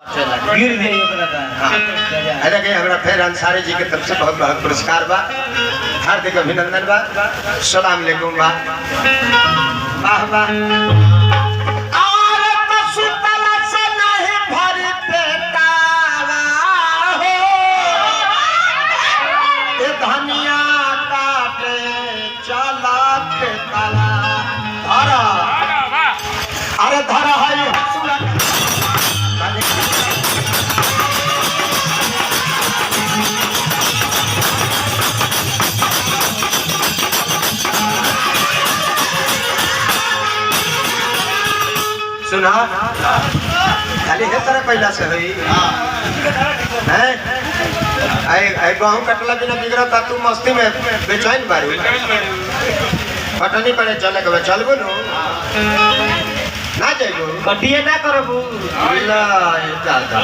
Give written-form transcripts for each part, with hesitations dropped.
गिर गई अरे के हमरा फिर अंसारी जी के तरफ से बहुत बहुत पुरस्कार बा, हार्दिक अभिनंदन बा, सलाम अलैकुम बा। वाह वाह और पशुतल से नहीं भरी पेटावा हो, ए धनिया काटे चला खेतला धरा, अरे धरा है हसुआ सुना खाली है तरह पहला से हुई हैं आई गहूं कटला बिना बिगड़ता तू मस्ती में बेचैन बारू पटनी पड़े चले के चलबो नु ना जाइबो कटिए ना करबू ला दादा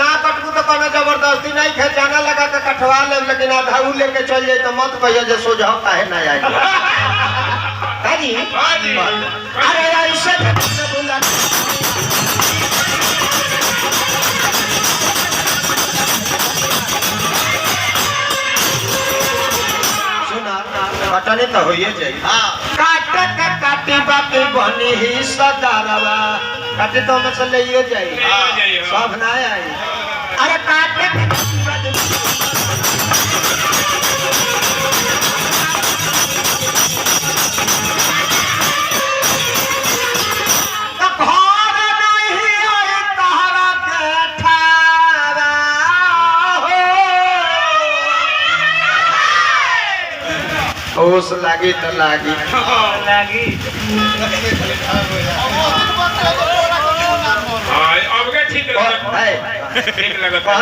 ना कटबू तो कोनो जबरदस्ती नहीं खे जाना लगा के कटवा ले, लेकिन आधाऊ लेके चल जाए तो मत कहिए जे सोझा काहे ना आई काजी अरे ऐसे बोला सुना कटने तो होइए जाई काट के काटी बाकी बनी ही सदारवा काटे तो में से लेइए जाई सब ना आई अरे काट के ओस लागी तो लागी लागी अब के ठीक लगता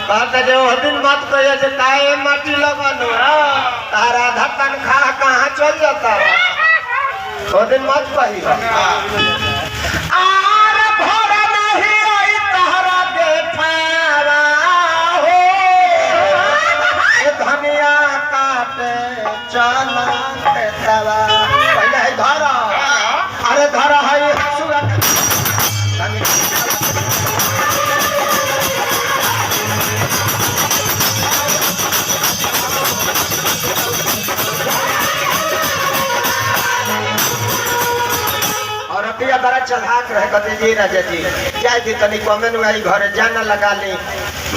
कहता जो दिन मत कहिए जे काहे माटी लगन तारा आधा तनख्वाह कहाँ चल जाता वो दिन मत कहिए आर भोरा नहीं आई तहरा देखावा हो, ए धनिया काटे चला खेतवा पहले है धरा, अरे धरा है हसुआ और अपिया बड़ा चढ़ाक रहे कहते जी राजा जी जाए दी तनी कमेन में आई घरे जाना लगा ली,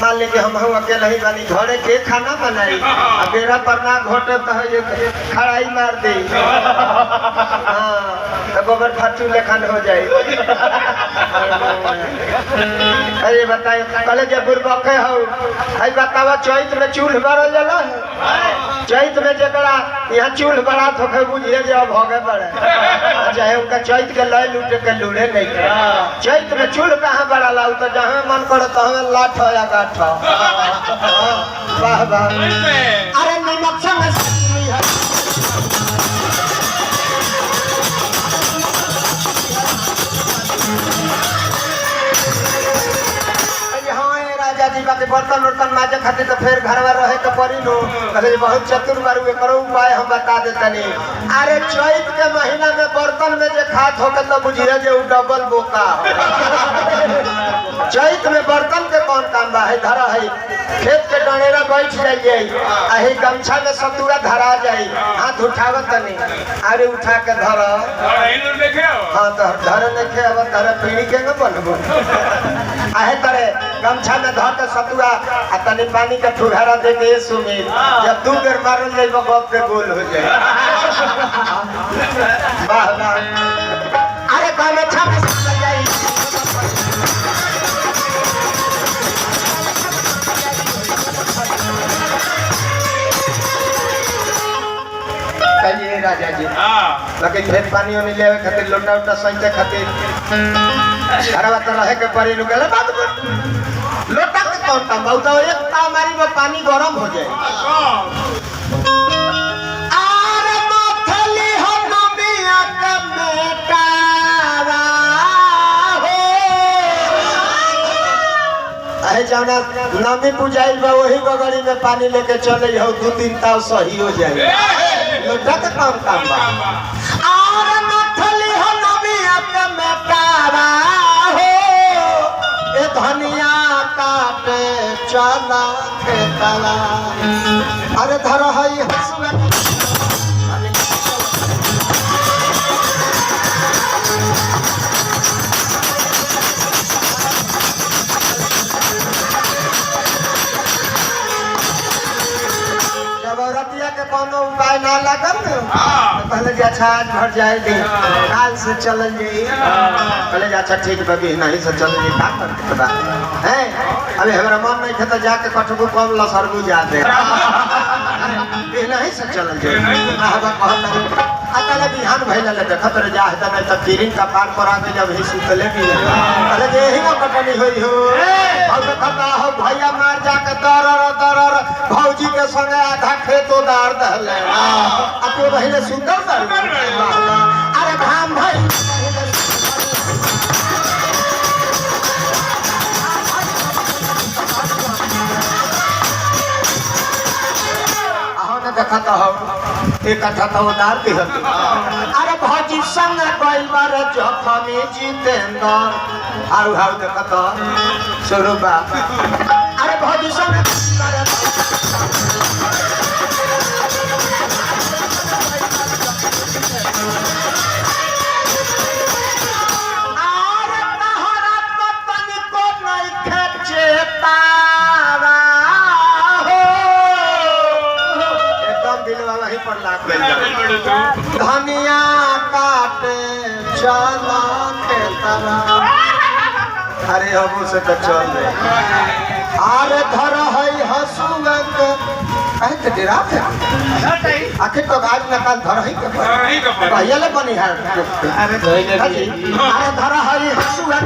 मान ली कि हम अकेले ही बनी घरे के खाना बनाई अब बेरा पर ना घोटे तो खड़ाई मार दी हाँ तो गोबर फाटू लेखन हो जाए अरे बताए कल जब बुरबके हो आई बतावा चैत में चूल्ह बरल जाला चैत में जकरा यहाँ चूल्ह बड़ा तो बुझिए जे अब भगे पड़े चाहे उनका चैत के लय लूटे के लूढ़े नहीं चैत में चूल्ह कहाँ बड़ा लाऊ तो जहाँ मन करे तो हमें लाठ या गाठ वाह वाह अरे नमक संग के बर्तन उर्तन माजे खातिर तो फिर घरवा रहे के पड़ी नो कहे बहुत चतुर बारू करो उपाय हम बता देतनी। अरे चैत के महीना में बर्तन में जे खात हो के तो बुझिए जे डबल बोका चैत में बर्तन के कौन काम बा है धरा है खेत के डनेरा बैठ जाइए अही गमछा में सतुआ धरा जाई हाथ उठावत तनी अरे उठा के धरा हाँ तो धरे देखे अब धरे पीढ़ी के न बनबो आहे तरे गमछा में धर के सतुआ आ तनी पानी के ठुघारा दे के सुमित जब दू बेर मारल जाइबो गप के गोल हो जाए वाह वाह अरे गमछा में चल जाई कहिए राजा जी बाकी खेत पानी होने लेवे खातिर लोटा उटा सहित खातिर घरवा तो रहे के पड़ी नु गेले बात लोटा के कौन काम बहुत एक ता मारी में पानी गरम हो जाए आर मथली हो नबिया के बेटावा हो अहे जाना नमी पुजाइल बा वही बगड़ी में पानी लेके चले हो 2-3 ताव सही हो जाए लोटा के काम बा और मथली हो नबिया के बेटावा हो चला खेतला अरे धर हई हसुआ जब औरतिया के कोनो उपाय ना लगल तो पहले जे अच्छा आज भर जाए दी काल से चल जाई पहले जे अच्छा ठीक बगी नहीं से चल जाई का कर पता है अबे हमरा मन नहीं था तो जाके कटबू कम लसरबू जा दे ये नहीं से चल जाई कहबा कहत अतले बिहान भइला ले देखत रे जा है त नहीं त किरिन का पार पर आके जब ही सुतले भी पहले जे ही कटनी होई हो अब खता हो भैया मार जाके दरर भौजी के संगे आधा खेतो दार दहले आ तो बहिने सुंदर दर अरे भाम भाई देखता हो एक कथा तो उदार भी होती अरे भौजी संग कोई बार जखमी जितेंद्र आउ हाउ देखता स्वरूपा अरे भौजी संग धनिया काटे चला खेतरा अरे हम से तो चल रहे अरे धर हई हसुआ के कहे तो डेरा थे आखिर तो आज न काल धर हई के भैया ले बनी है अरे धर हई हसुआ